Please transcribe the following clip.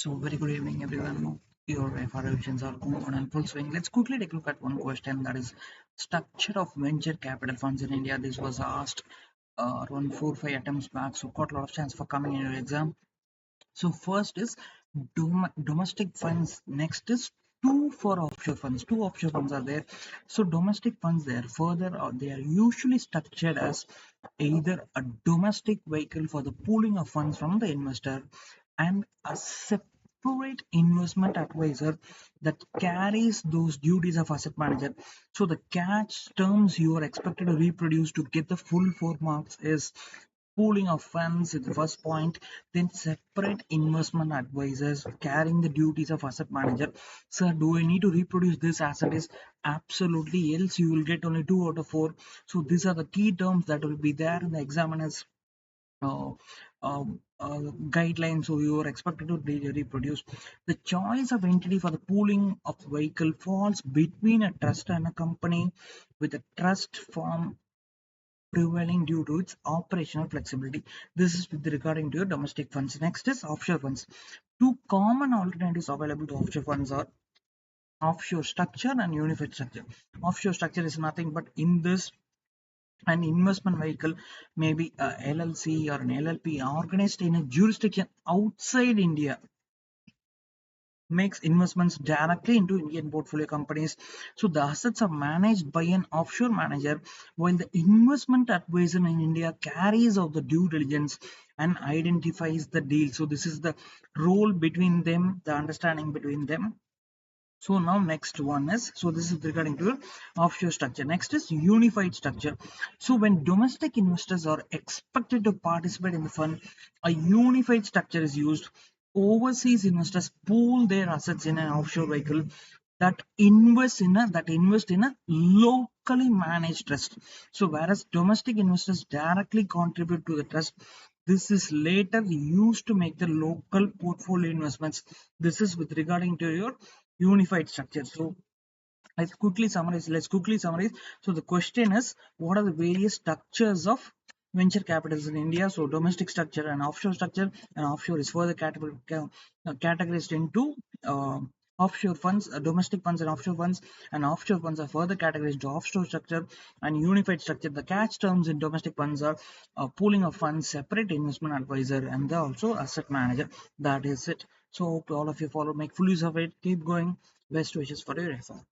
So very good evening everyone. Your FR revisions are going on in full swing. Let's quickly take a look at one question, that is structure of venture capital funds in India. This was asked around 4 or 5 attempts back, so got a lot of chance for coming in your exam. So first is domestic funds. Next is two for offshore funds. Two offshore funds are there. So domestic funds there further, they are usually structured as either a domestic vehicle for the pooling of funds from the investor and a separate investment advisor that carries those duties of asset manager. So the catch terms you are expected to reproduce to get the full 4 marks is pooling of funds is the first point, then separate investment advisors carrying the duties of asset manager. Sir, do I need to reproduce this asset? Is absolutely, else you will get only 2 out of 4. So these are the key terms that will be there in the examiner's uh, guidelines. So you are expected to reproduce. The choice of entity for the pooling of vehicle falls between a trust and a company, with a trust form prevailing due to its operational flexibility. This is with regarding to your domestic funds. Next is offshore funds. Two common alternatives available to offshore funds are offshore structure and unified structure. Offshore structure is nothing but in this an investment vehicle, maybe a LLC or an LLP organized in a jurisdiction outside India, makes investments directly into Indian portfolio companies. So the assets are managed by an offshore manager, while the investment advisor in India carries out the due diligence and identifies the deal. So this is the role between them, the understanding between them. So now next one is, so this is regarding to offshore structure. Next is unified structure. So when domestic investors are expected to participate in the fund, a unified structure is used. Overseas investors pool their assets in an offshore vehicle that invest in a locally managed trust. So whereas domestic investors directly contribute to the trust, this is later used to make the local portfolio investments. This is with regarding to your unified structure. So let's quickly summarize. So the question is, what are the various structures of venture capitals in India? So domestic structure and offshore structure, and offshore is further categorized into offshore funds, domestic funds and offshore funds are further categorized into offshore structure and unified structure. The catch terms in domestic funds are pooling of funds, separate investment advisor, and also asset manager. That is it. So hope all of you follow, make full use of it, keep going. Best wishes for your effort.